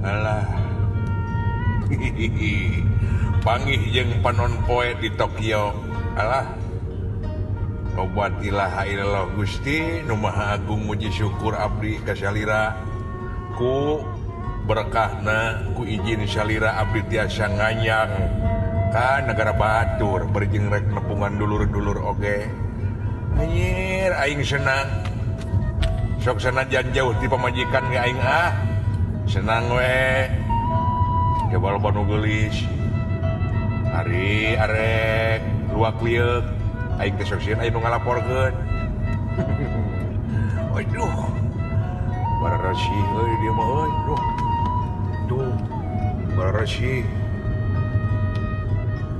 alah pangih jeung panon poe di Tokyo alah obat ilaha illallah Gusti nu Maha Agung muji syukur abdi ka salira ku berkahna ku izin salira abdi tiasa nganyang ka negara batur berjing rek nepungan dulur-dulur oge anjir aing senang sok sanajan jauh ti pamajikan ge aing senang we coba loba nu geulis hari arek luak lieur aing teh sok sieun aya nu ngalaporkeun aduh bararasi euy dia mah euy tuh bararasi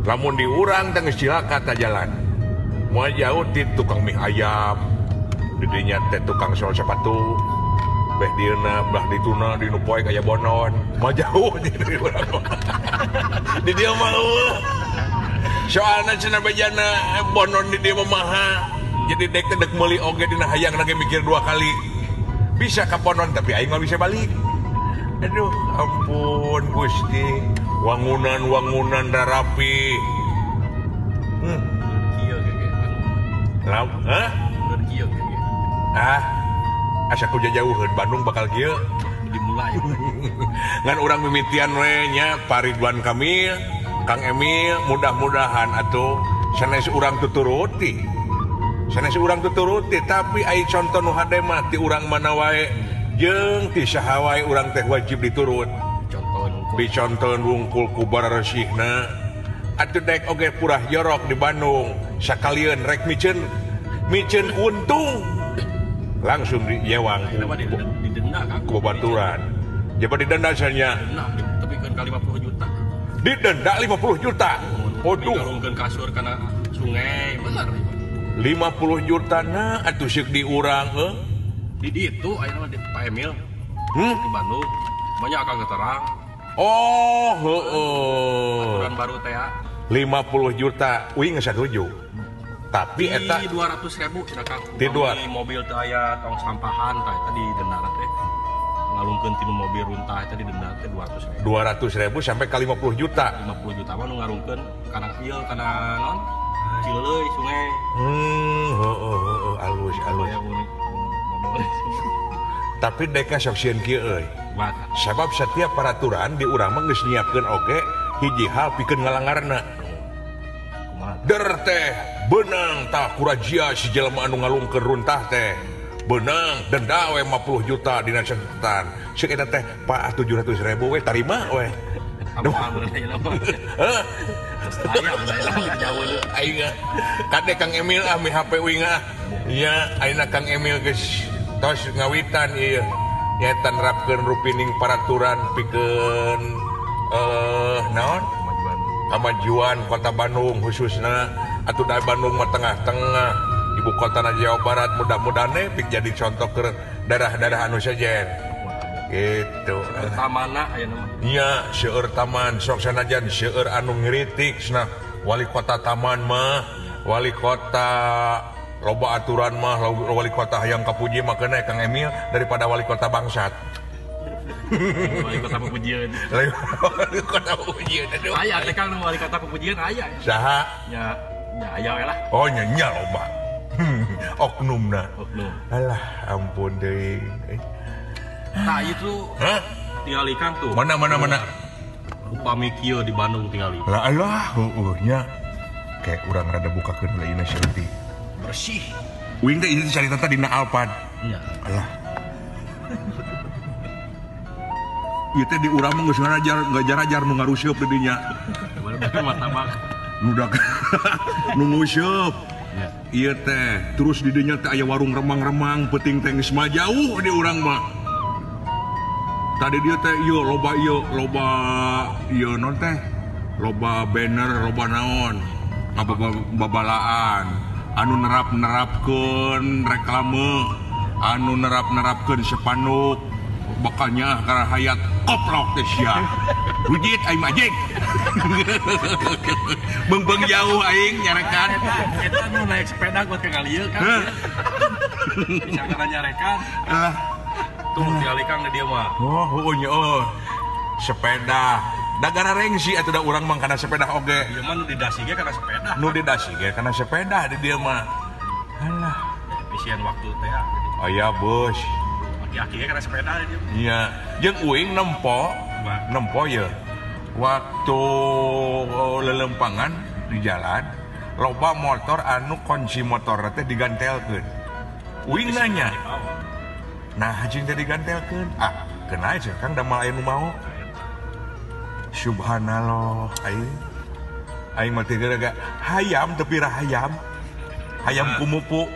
lamun di urang teh geus cilaka ta jalan moal jauh ti tukang mie ayam di dinya teh tukang sol sepatu beh dieuna belah dituna di nu poe aya bonon moal jauh di urang di dieu mah soalna cenah bejana bonon di dieu mah maha jadi dek teh dek meuli oge dina hayang lagi mikir dua kali bisa ka bonon tapi aing mah bisa balik aduh ampun Gusti wangunan rarapi lauk kieu asa ku jauheun Bandung bakal kieu dimulai ngan urang mimitian we nya Pak Ridwan Kamil Kang Emil mudah-mudahan atuh sanes urang tuturuti tapi ai contoh nu hade mah ti urang mana wae jeung ti saha wae urang teh wajib diturut dicontohkeun wungkul ku bararasihna atuh dek oge purah jorok di Bandung sakalian rek micen untung langsung diewang ku baturan coba didenda sanya tapi kan kali 50 juta didenda 50 juta waduh ngarungkeun kasur kana sungai bener 50 juta na atuh seuk di urang di ditu aya mah di Pak Emil di Bandung banyak akan keterang oh heueuh aturan baru teh 50 juta uing setuju tapi eta 200.000 cenah Kang di mobil teh aya tong sampahan teh tadi denda teh ngalungkeun tinu mobil runtah teh denda teh 200.000 sampai ke 50 juta 50 juta mah nu ngarungkeun kana ieu kana non Cileuleui sungai alus tapi deka sok sieun kieu euy sabab setiap peraturan di urang mah geus nyiapkeun oge hiji hal pikeun ngalangarna der teh benang tak kurajia si jelema anu ngalungkeun runtah teh benang denda we 50 juta dina catatan ceuk eta teh Pak 700.000 we tarima we aing kade Kang Emil mi HP wing nya ayeuna Kang Emil geus tos ngawitan ieu nyaeta nerapkeun rupining peraturan pikeun naon kamajuan kota Bandung khususna atuh da Bandung mah tengah-tengah ibu kota Jawa Barat mudah-mudahan pik jadi contoh ke daerah-daerah anu sejen gitu tamana ayeuna mah nya seueur taman sok sanajan seueur anu ngiritik cenah wali kota taman mah wali kota loba aturan mah wali kota hayang kapuji mah kena Kang Emil daripada wali kota bangsat wali kota pepujian wali kota pepujian aya teh Kang wali kota pepujian aya saha nya aya we lah oh nya loba oknumna alah ampun deui nah itu tingalikan tuh mana upami kieu di Bandung tingali lah alah nya kayak urang rada bukakeun lainna seuti bersih uing teh ieu carita teh dina Alpad nya alah ieu teh di urang mah geus ngajar nu ngaruseup di dinya martabak nu nguseup ieu teh terus di dinya teh aya warung remang-remang peuting teh geus mah jauh di urang mah tadi dia teh loba ieu non teh loba banner loba naon babalaan anu nerapkeun reklame anu nerapkeun spanduk bakalnya karena hayat koplok teh sia wujit aing majik beung jauh aing nyarekan eta nu naik sepeda gua ke kalieu kan bisa kana nyarekan tuh tinggali Kang di dieu mah oh nya sepeda dagara rengsi atau da urang mah kana sepeda oge. Ieu mah nu didasi ge kana sepeda. Nu didasi ge kana sepeda di dieu mah. Alah, Efisien waktu teh ya. oh ya bos. Aki-aki ge kana sepeda dia. Iya, jeung uing nempo ya. Waktu lelempangan di jalan, loba motor anu kunci motor teh digantelkeun. Uing nanya, nah hajing teh digantelkeun. Ah, kena aja Kang da mal aya nu mau. Subhanallah, aing mah teh gara hayam teu pirah hayam. Hayam kumupu.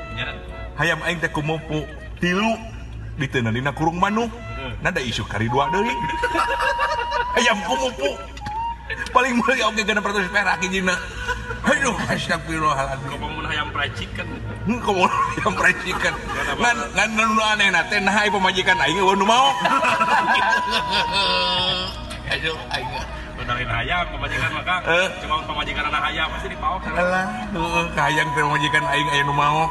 Hayam aing teh kumupu 3 diteunna dina kurung manuk. Nada isu kari 2 deui. Hayam kumupu. Paling meuli oge 600 perak hijina. Aduh, astagfirullahaladzim. Ngomongin ayam fried chicken. Ngomong ayam fried chicken. Ngan nu aneh na teh nah pamajikan aing eueuh nu mau. Aduh, aing. Bedain ayam pamajikan maka cuma pamajikan anak ayam pasti dipaok. Alah, heueuh kahayang teh pamajikan aing aya nu mau.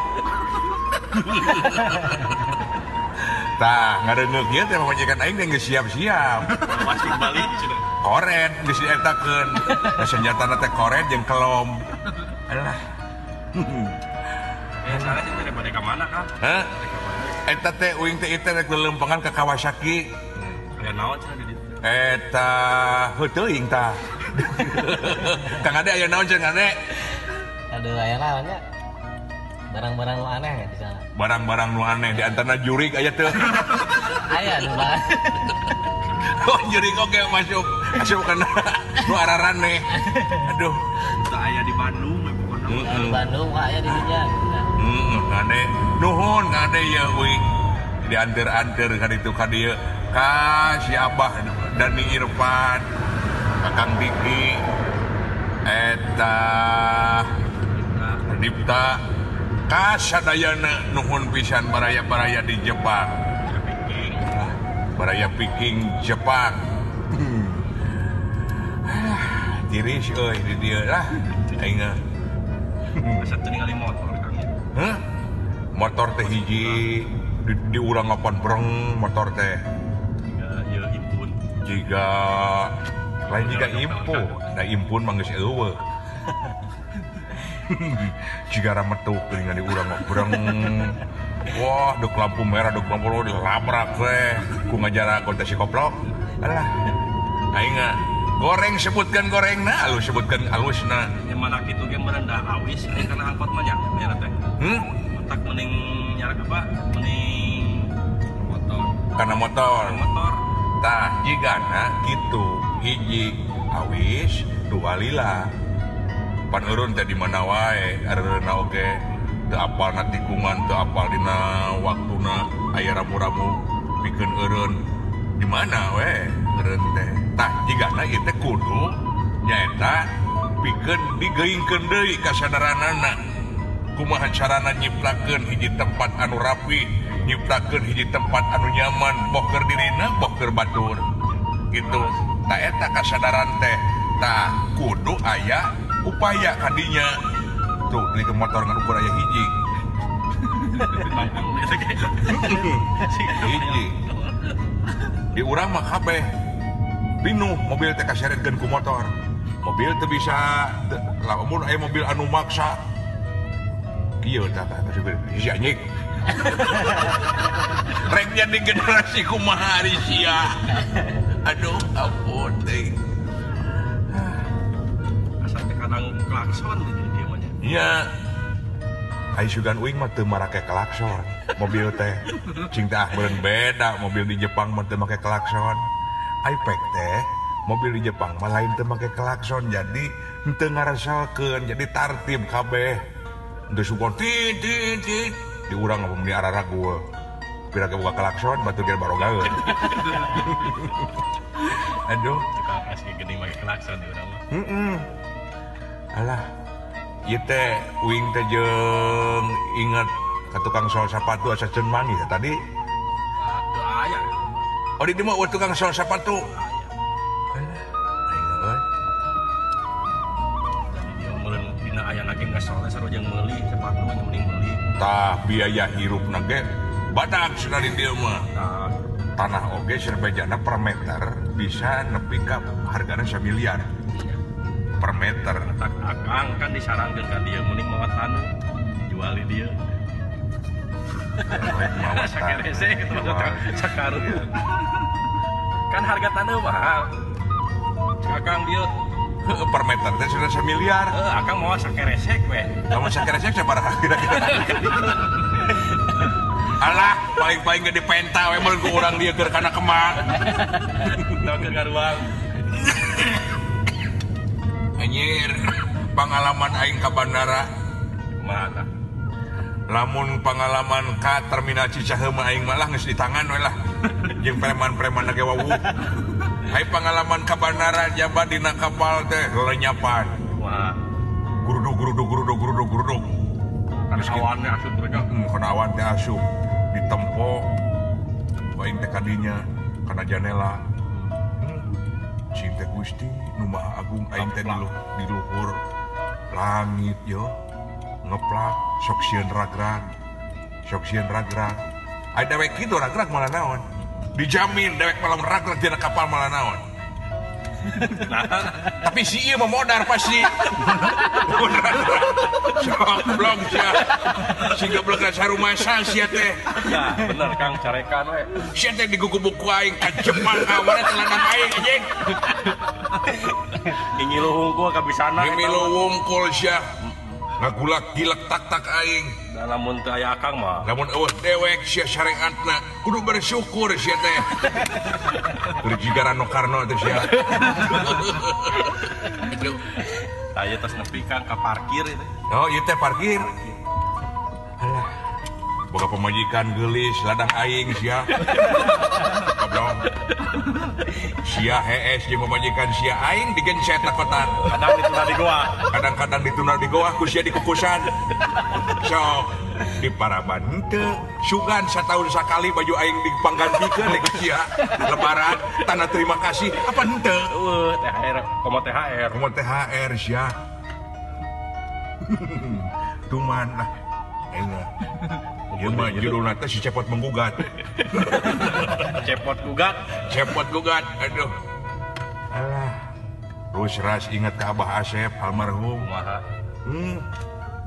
Tah, ngareungeuk ieu teh pamajikan aing teh geus siap-siap. Pasti balik cenah. Koret geus dietakeun. Senjatana teh koret jeung kelom. Alah. Salah sih daripada ka mana Kang? Hah? Eta teh uing teh itu rek lelempangan ka Kawasaki. Aya naon cenah di dieu? Eta heuteing tah. Kang Ade aya naon cenah Ade? Aduh, aya naonnya? Barang-barang nu aneh ya di sana. Barang-barang nu aneh di antara jurig aya teu. Aya nu banget. Oh, jurig oge masuk kana nu araraneh. Aduh. Teu aya di Bandung we pokona. Di Bandung mah aya di dinya. Ade nuhun ade ya uing dianter-anter ka ditu ka dieu ka si Abah Dani Irfan Kakang Diki eta Dipta ka sadayana nuhun pisan baraya-baraya di Jepang. Baraya Piking Jepang. Tiris euy di dieu lah aing. Asa teu ningali motor Kang. Hah? Motor teh hiji di urang ngapan breng motor teh. Ieu impun. Jiga lain jiga impun. Da impun mah geus eueuh. Jiga rametuk geuning di urang breng. Wah, dek lampu merah, dek lampu merah dilabrak teh ku ngajara kontes si koplok. Alah. Aing goreng sebutkan gorengna, alus sebutkan alusna. Yang mana kitu ge merendah awis karena angkot mah nya teh. Otak mending nyarak apa? Mending motor. Karena motor. Motor. Tah jigana kitu hiji awis dua lila. Pan eureun teh di mana wae, areureuna oge teu apalna tikungan, teu apal dina waktuna aya ramu-ramu pikeun eureun di mana we eureun teh. Tah jigana ieu teh kudu nyaeta pikeun digeingkeun deui ka sadaranana. Kumaha carana nyiptakeun hiji tempat anu rapi, nyiptakeun hiji tempat anu nyaman, boh keur dirina, boh keur batur. Gitu. Tah eta kasadaran teh. Tah kudu aya upaya kadinya. Tuh, beli ke motor ngan ukur aya hiji. Hiji. Di urang mah kabeh pinuh mobil teh kaseretkeun ku motor. Mobil teu bisa lamun aya mobil anu maksa. Kieu tah hiji anjing. Rek jadi generasi kumaha ari sia. Aduh, ampun teh. Asal teh kadang klakson di dia mah. Iya. Ai sugan uing mah teu marake klakson. Mobil teh cing teh beureun beda, mobil di Jepang mah teu make klakson. Ai pek teh mobil di Jepang mah lain teu make klakson, jadi henteu ngarasalkeun, jadi tartib kabeh. Henteu sugon tit tit tit. Di urang apa di araragu. Pira ke buka klakson batu ge barogaeun. Aduh, Asli geuning make klakson di urang mah. Alah. Ieu teh uing teh jeung inget ka tukang sol sapatu asa ceun manggih tadi. Teu aya. Oh di dieu mah tukang sol sapatu. Alah. Aing euy. Dia meureun dina aya lagi ngasoleh sarojeng meuli sepatu nya mending meuli. Tah biaya hirupna ge badag cenah di dieu mah. Tah tanah oge serbejana per meter bisa nepi ka hargana 1 miliar per meter. Tak akang kan disarankeun ka dia mending mawa taneuh jual di dia. Mawa Sakerese gitu maksudnya sakarung. Kan harga taneuh mahal. Cek akang dia per meter teh sudah 1 miliar. akang mau sakeresek we. Kamu sakeresek sabaraha kira-kira? Alah, paling-paling gede penta we mun ku urang dieu keur kana kemang. Tau ke garuang. Anjir, pengalaman aing ka bandara. Kumaha tah? Lamun pengalaman ka terminal Cicaheum aing malah geus di tangan we lah. Jeung preman-preman ge wawu. Hai pengalaman ka bandara jabat dina kapal teh lenyapan. Kumaha? Guruduk. Kan awannya asup mereka. Kana awan teh asup ditempo aing teh kadinya kana janela. Cing teh Gusti nu Maha Agung aing teh di luhur langit yo. Ngeplak sok sieun ragrag. Ai dewek kitu ragrag malah naon? Dijamin dewek malam ragrag dina kapal malah naon? Tapi si ieu memodar pasti. Sok blong sia. Singga beuleuh sarumasa sia teh. Ya, bener Kang carekan we. Sia teh digugubuk ku aing ka Jepang awana telanang aing anjing. Ingilu hungkul kabisana. Ngimilu wungkul sia. Ngagulak gilak tak aing. Da lamun teu aya akang mah. Lamun eueuh dewek sia syariatna kudu bersyukur sia teh. Keur jiga Rano Karno teh sia. Aduh. Aya tos nepi Kang ka parkir itu. Oh, ieu teh parkir. Alah. Boga pemajikan geulis ladang aing sia. Goblok. Sia hees jeung pemajikan sia aing digencet takotan. Kadang dituna di goa. Kadang-kadang dituna di goa ku sia dikukusan. So, di Paraban henteu sugan setahun sekali baju aing dipanggantikeun deui sia lebaran tanda terima kasih apa henteu THR komo THR komo THR sia tuman lah aing ieu mah judulna teh si cepot menggugat cepot gugat aduh alah terus ras ingat ka Abah Asep almarhum kumaha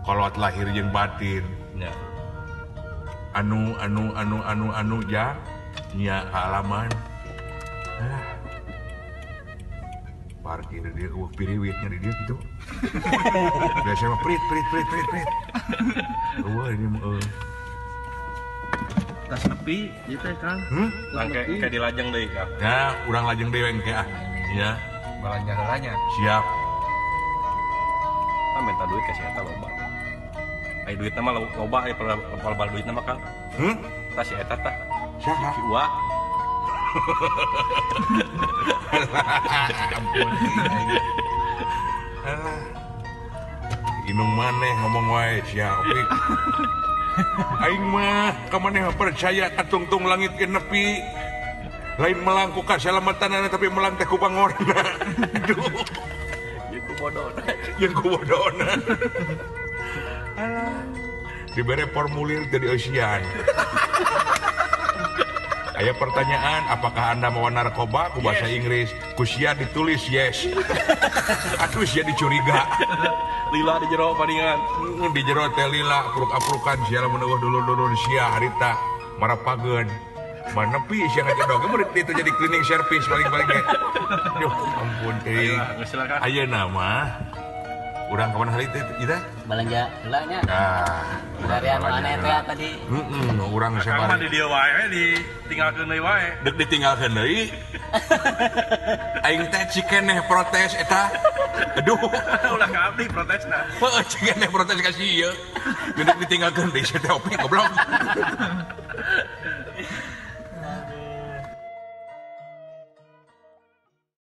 kolot lahir jeung batin nya anu ya nya halaman parkir dia piriwitnya di dia gitu biasa mah prit ini tas nepi ieu teh Kang langke di lajeng deui Kang ya urang lajeng deui engke ah ya balanja heulanya siap minta duit kasih eta loba ai duitna mah loba ai pal duitna mah Kang tah si eta tah siapa si Uwa ampun inung maneh ngomong wae sia oke aing mah ka maneh percaya ka tungtung langit ge nepi lain melang ku kasalamatanana tapi melang teh ku bangorna aduh yang kubodona alah diberi formulir dari Ocean aya pertanyaan apakah anda mau narkoba ku bahasa Inggris ku sia ditulis yes atuh sia dicuriga lila di jero paningan di jero teh lila apruk-aprukan sia lamun eueuh dulur-dulur sia harita marapageun manepi sia ngajodog murid itu jadi cleaning service paling-paling ge aduh ampun teh ayeuna mah urang ka mana hari teh kita Balanja heula nya. Dari anu aneh teh tadi. Urang sabari. Kang di dieu wae ditinggalkeun deui wae. Deuk ditinggalkeun deui. Aing teh cikeneh protes eta. Aduh, ulah ka abdi protesna. Heuh, cikeneh protes ka si ieu. Deuk ditinggalkeun deui teh opi goblok.